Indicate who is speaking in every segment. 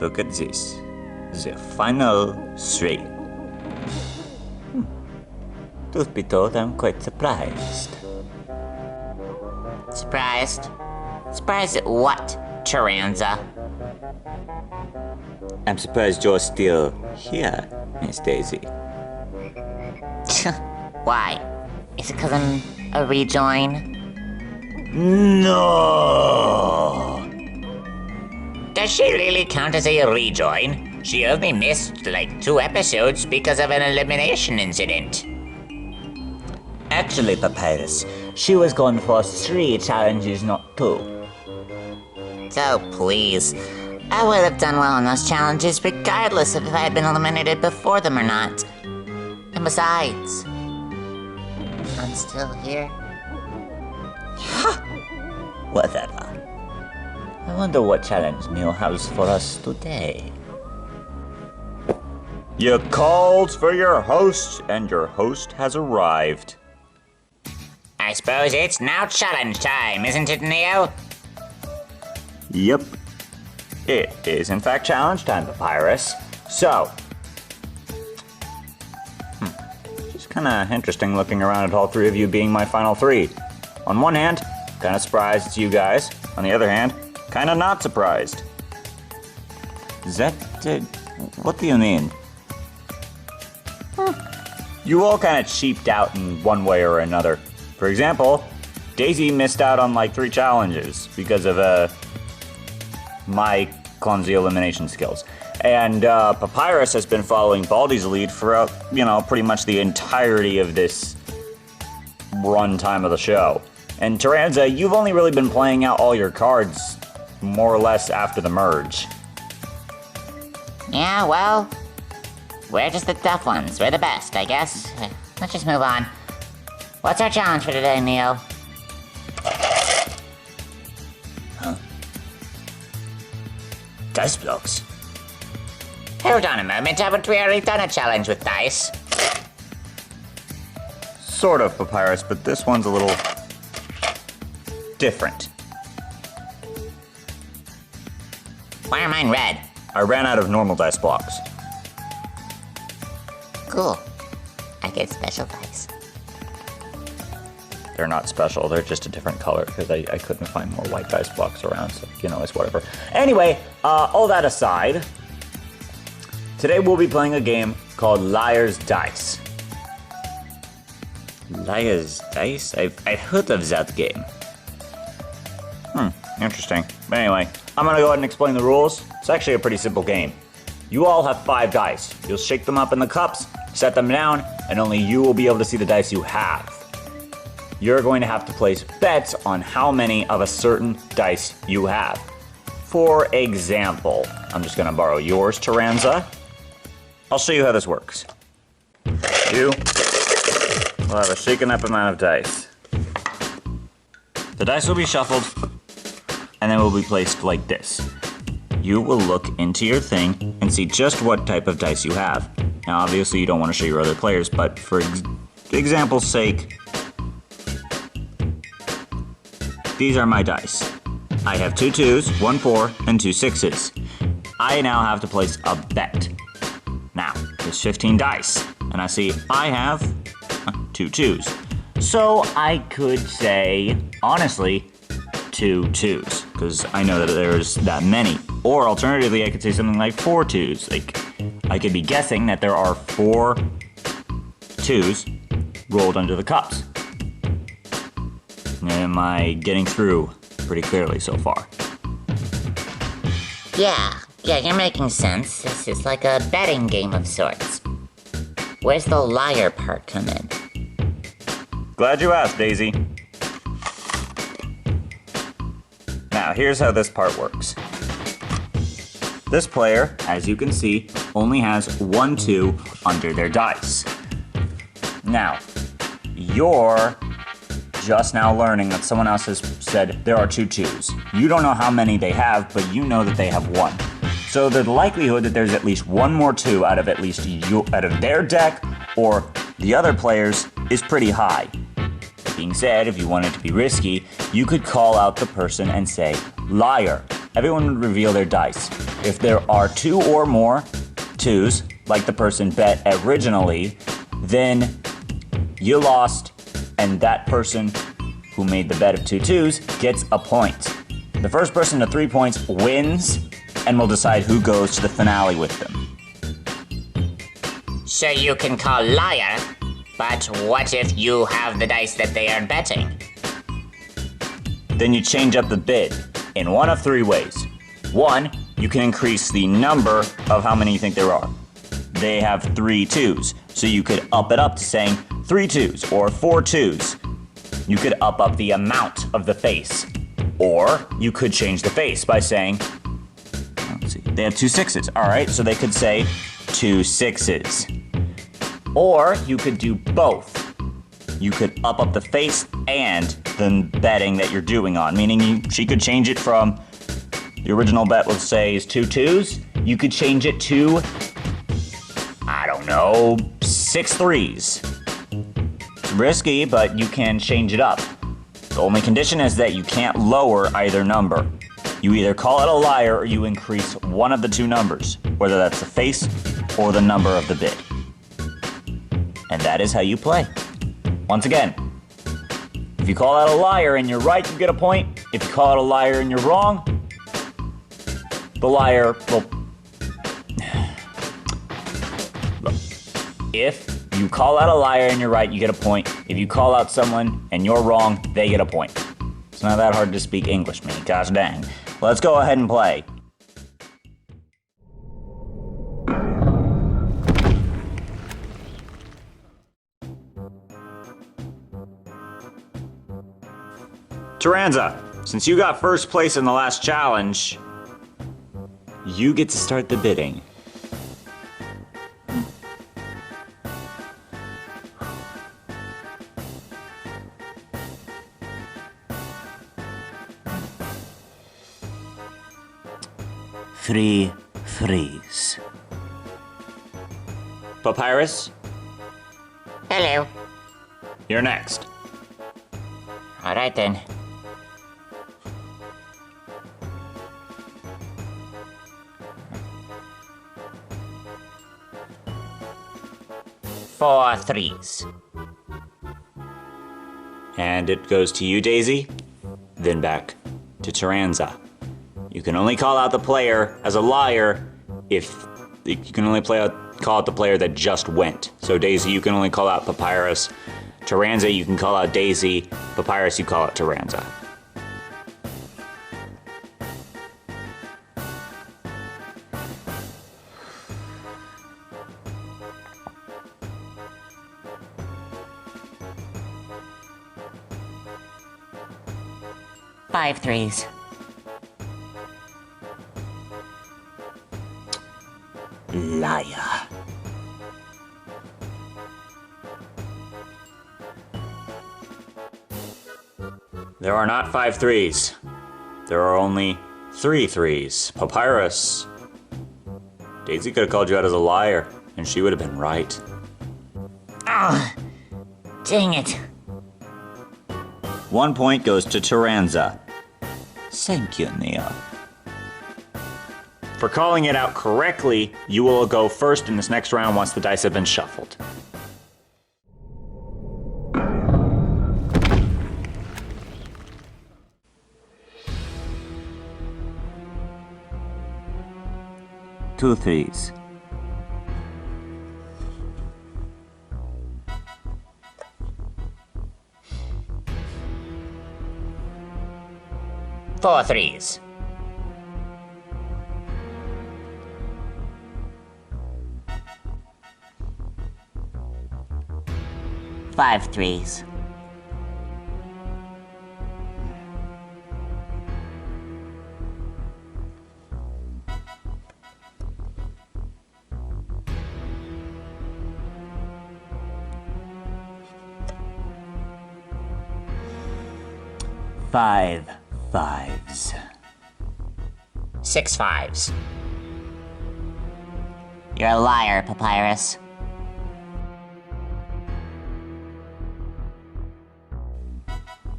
Speaker 1: look at this. The final three. Truth be told, I'm quite surprised.
Speaker 2: Surprised? Surprised at what, Taranza?
Speaker 1: I'm surprised you're still here, Miss Daisy.
Speaker 2: Why? Is it because I'm a rejoin?
Speaker 1: No!
Speaker 2: Does she really count as a rejoin? She only missed like 2 episodes because of an elimination incident.
Speaker 1: Actually, Papyrus, she was gone for 3 challenges, not 2.
Speaker 2: So please, I would have done well on those challenges regardless of if I had been eliminated before them or not. And besides, I'm still here.
Speaker 1: Whatever. I wonder what challenge Neil has for us today. You called for your host, and your host has arrived.
Speaker 2: I suppose it's now challenge time, isn't it, Neo?
Speaker 1: Yep. It is, in fact, challenge time, Papyrus. So, just kind of interesting looking around at all 3 of you being my final 3. On one hand, kind of surprised it's you guys. On the other hand, kind of not surprised. Is that, what do you mean? You all kind of cheaped out in one way or another. For example, Daisy missed out on like 3 challenges because of, my clumsy elimination skills. And Papyrus has been following Baldy's lead for, pretty much the entirety of this run time of the show. And Taranza, you've only really been playing out all your cards more or less after the merge.
Speaker 2: Yeah, well, we're just the tough ones. We're the best, I guess. Let's just move on. What's our challenge for today, Neo?
Speaker 1: Dice blocks.
Speaker 2: Hold on a moment, haven't we already done a challenge with dice?
Speaker 1: Sort of, Papyrus, but this one's a little different.
Speaker 2: Why are mine red?
Speaker 1: I ran out of normal dice blocks.
Speaker 2: Cool. I get special dice.
Speaker 1: They're not special, they're just a different color because I couldn't find more white dice blocks around, so, it's whatever. Anyway, all that aside, today we'll be playing a game called Liar's Dice. Liar's Dice? I've heard of that game. Interesting. But anyway, I'm gonna go ahead and explain the rules. It's actually a pretty simple game. You all have 5 dice. You'll shake them up in the cups, set them down, and only you will be able to see the dice you have. You're going to have to place bets on how many of a certain dice you have. For example, I'm just going to borrow yours, Taranza. I'll show you how this works. You will have a shaken up amount of dice. The dice will be shuffled, and then will be placed like this. You will look into your thing and see just what type of dice you have. Now, obviously, you don't want to show your other players, but for example's sake, these are my dice. I have 2 2s, 1 4, and 2 6s. I now have to place a bet. Now, there's 15 dice, and I see I have 2 2s. So I could say, honestly, 2 2s, because I know that there's that many. Or alternatively, I could say something like 4 2s. Like, I could be guessing that there are 4 2s rolled under the cups. Am I getting through pretty clearly so far?
Speaker 2: Yeah, you're making sense. This is like a betting game of sorts. Where's the liar part come in?
Speaker 1: Glad you asked, Daisy. Now, here's how this part works. This player, as you can see, only has 1 2 under their dice. Now, you're just now learning that someone else has said there are 2 2s. You don't know how many they have, but you know that they have 1. So the likelihood that there's at least 1 more 2 out of at least out of their deck or the other players is pretty high. That being said, if you wanted to be risky, you could call out the person and say, liar. Everyone would reveal their dice. If there are 2 or more 2s, like the person bet originally, then you lost, and that person who made the bet of 2 2s gets a point. The first person to 3 points wins, and will decide who goes to the finale with them.
Speaker 2: So you can call liar, but what if you have the dice that they are betting?
Speaker 1: Then you change up the bid in one of 3 ways. 1, you can increase the number of how many you think there are. They have 3 2s, so you could up it up to saying 3 2s or 4 2s. You could up the amount of the face. Or you could change the face by saying, let's see, they have 2 6s. All right, so they could say 2 6s. Or you could do both. You could up the face and the betting that you're doing on, meaning she could change it from the original bet, let's say, is 2 2s. You could change it to, I don't know, 6 3s. It's risky, but you can change it up. The only condition is that you can't lower either number. You either call it a liar or you increase one of the 2 numbers, whether that's the face or the number of the bid. And that is how you play. Once again, if you call out a liar and you're right, you get a point. If you call out a liar and you're wrong, the liar will... If you call out a liar and you're right, you get a point. If you call out someone and you're wrong, they get a point. It's not that hard to speak English, man. Gosh dang. Let's go ahead and play. Taranza, since you got first place in the last challenge, you get to start the bidding. Freeze. Papyrus,
Speaker 2: Hello.
Speaker 1: you're next.
Speaker 2: All right then. Four 3s.
Speaker 1: And it goes to you, Daisy, then back to Taranza. You can only call out the player as a liar if you can only call out the player that just went. So Daisy, you can only call out Papyrus. Taranza, you can call out Daisy. Papyrus, you call out Taranza.
Speaker 2: Five 3s.
Speaker 1: Liar. There are not 5 3s. There are only 3 3s. Papyrus. Daisy could have called you out as a liar, and she would have been right.
Speaker 2: Oh, dang it.
Speaker 1: 1 point goes to Taranza. Thank you, Nia. For calling it out correctly, you will go first in this next round once the dice have been shuffled. Two 3s.
Speaker 2: Four 3s. Five 3s.
Speaker 1: Five 5s.
Speaker 2: Six 5s. You're a liar, Papyrus.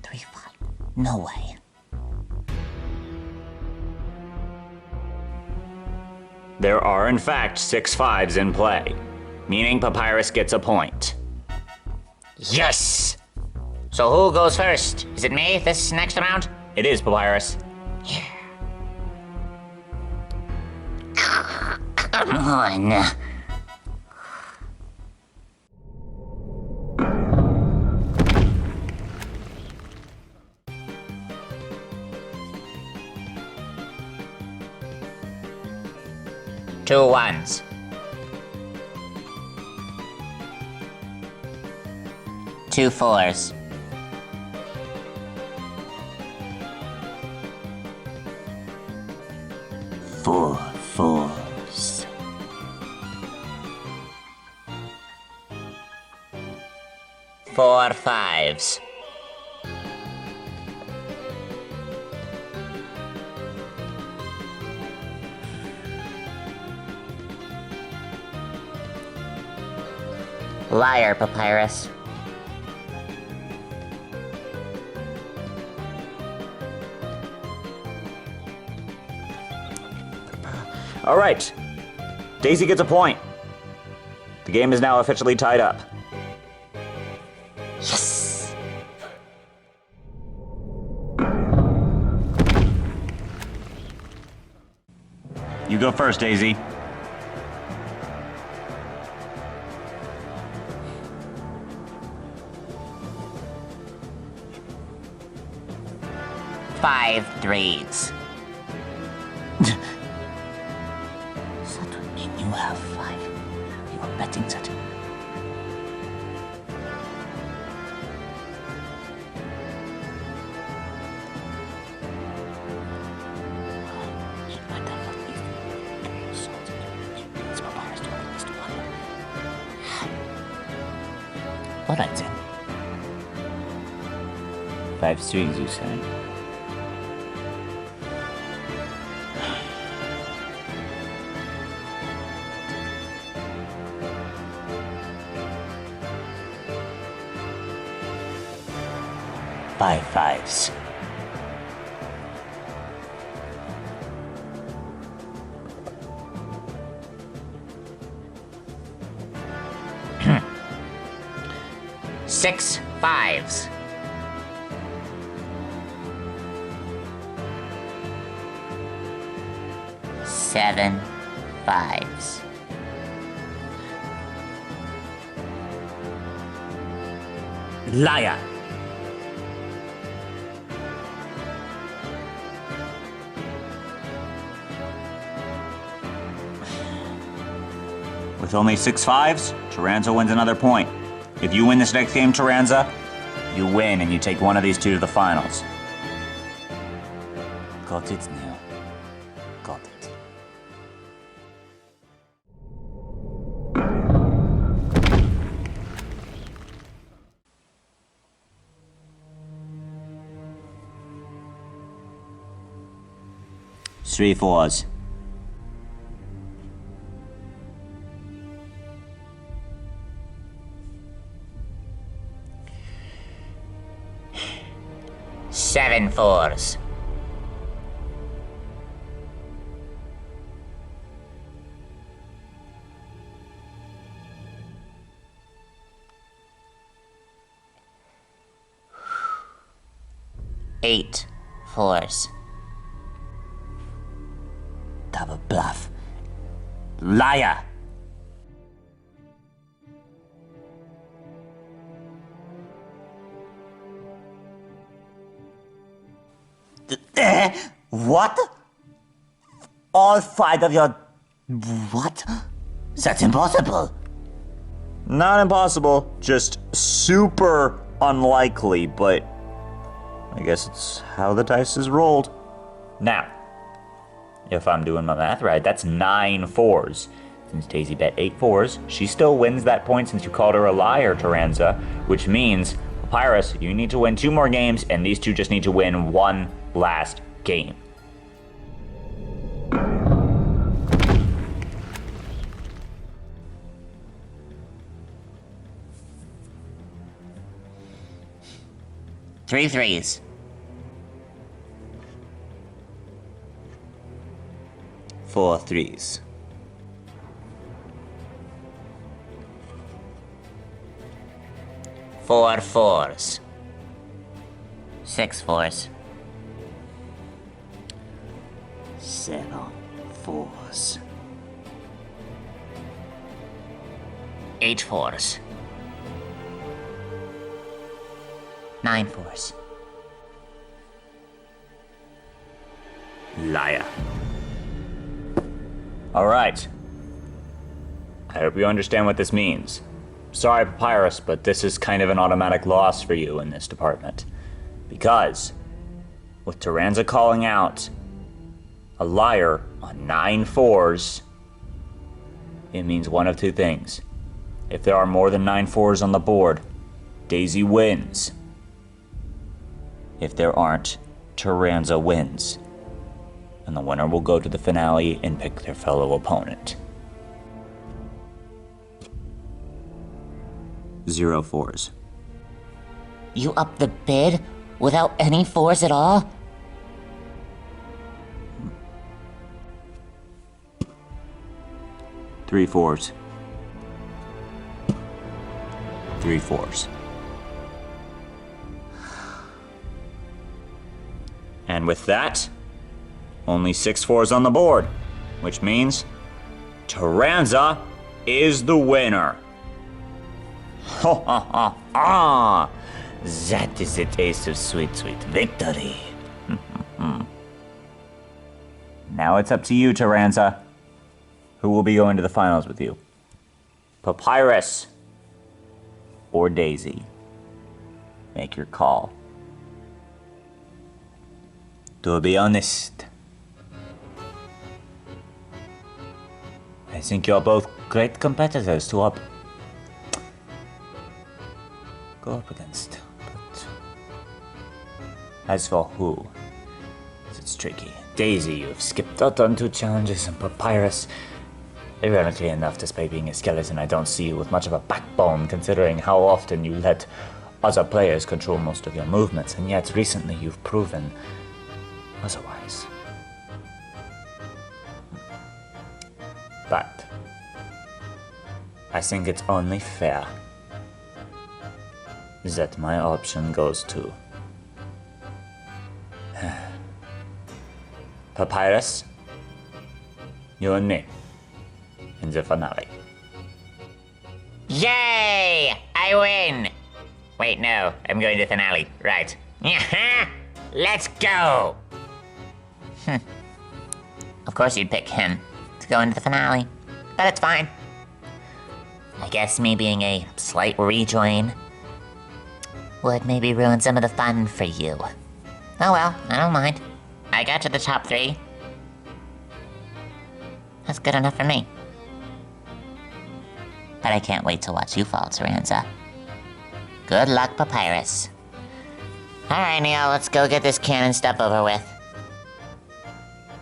Speaker 2: Three 5. No way.
Speaker 1: There are in fact 6 5s in play, meaning Papyrus gets a point.
Speaker 2: Yes! So who goes first? Is it me this next round?
Speaker 1: It is Papyrus.
Speaker 2: Come on. Two ones. Two fours. Four fours. Four fives. Liar, Papyrus.
Speaker 1: All right. Daisy gets a point. The game is now officially tied up.
Speaker 2: Yes!
Speaker 1: You go first, Daisy.
Speaker 2: Five threes. That would mean you have five. You are betting that. All right then.
Speaker 1: 5 strings, you said. Five fives.
Speaker 2: Six fives. Seven fives.
Speaker 1: Liar. With only 6 5s, Taranza wins another point. If you win this next game, Taranza, you win and you take one of these two to the finals. Got it, Neil. Got it. Three fours.
Speaker 2: Seven fours. Eight fours.
Speaker 1: Double bluff. Liar. What? All 5 of your... What?
Speaker 2: That's impossible.
Speaker 1: Not impossible, just super unlikely, but I guess it's how the dice is rolled. Now, if I'm doing my math right, that's 9 fours. Since Daisy bet 8 fours, she still wins that point since you called her a liar, Taranza, which means, Papyrus, you need to win 2 more games, and these two just need to win 1 last game.
Speaker 2: Three threes.
Speaker 1: 4 3s.
Speaker 2: 4 fours. 6 fours.
Speaker 1: 7 fours.
Speaker 2: 8 fours. 9 fours.
Speaker 1: Liar. Alright. I hope you understand what this means. Sorry, Papyrus, but this is kind of an automatic loss for you in this department. Because, with Taranza calling out a liar on 9 fours, it means one of two things. If there are more than 9 fours on the board, Daisy wins. If there aren't, Taranza wins. And the winner will go to the finale and pick their fellow opponent. 0 fours.
Speaker 2: You up the bid without any fours at all?
Speaker 1: Three fours. 3 fours. And with that, only 6 fours on the board, which means Taranza is the winner. Ha ha ha ha! That is the taste of sweet, sweet victory. Now it's up to you, Taranza. Who will be going to the finals with you? Papyrus or Daisy? Make your call. To be honest, I think you're both great competitors to go up against. But as for who, it's tricky. Daisy, you've skipped out on 2 challenges, and Papyrus, ironically enough, despite being a skeleton, I don't see you with much of a backbone, considering how often you let other players control most of your movements, and yet recently you've proven otherwise. But I think it's only fair that my option goes to Papyrus, you and me in the finale.
Speaker 2: Yay! I win! Wait, no, I'm going to the finale. Right. Let's go! Of course you'd pick him to go into the finale, but it's fine. I guess me being a slight rejoin would maybe ruin some of the fun for you. Oh well, I don't mind. I got to the top 3. That's good enough for me. But I can't wait to watch you fall, Taranza. Good luck, Papyrus. Alright, Neo, let's go get this cannon stuff over with.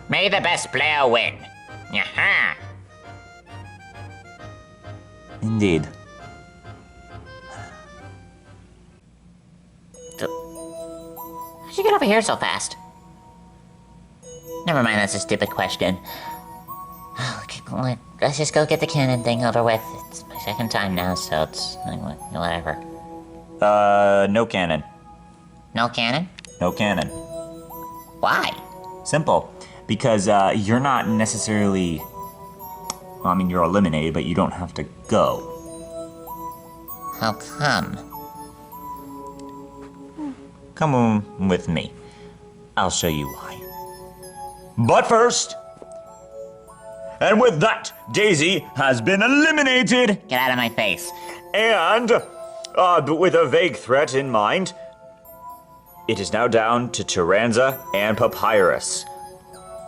Speaker 2: May the best player win. Yaha!
Speaker 1: Indeed.
Speaker 2: How'd you get over here so fast? Never mind, that's a stupid question. Let's just go get the cannon thing over with. It's my second time now, so it's whatever.
Speaker 1: No cannon.
Speaker 2: No cannon?
Speaker 1: No cannon.
Speaker 2: Why?
Speaker 1: Simple. Because, you're not necessarily... Well, I mean, you're eliminated, but you don't have to go.
Speaker 2: How come?
Speaker 1: Come on with me. I'll show you why. But first... And with that, Daisy has been eliminated!
Speaker 2: Get out of my face.
Speaker 1: And, with a vague threat in mind, it is now down to Taranza and Papyrus.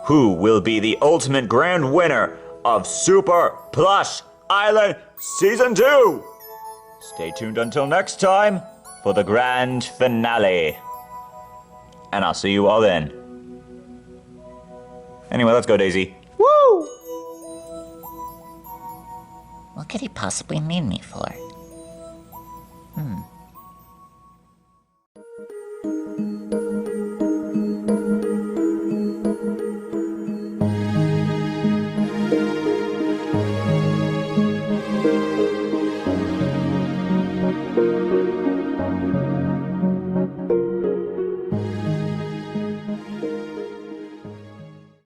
Speaker 1: Who will be the ultimate grand winner of Super Plush Island Season 2? Stay tuned until next time for the grand finale. And I'll see you all then. Anyway, let's go, Daisy. Woo!
Speaker 2: What could he possibly need me for?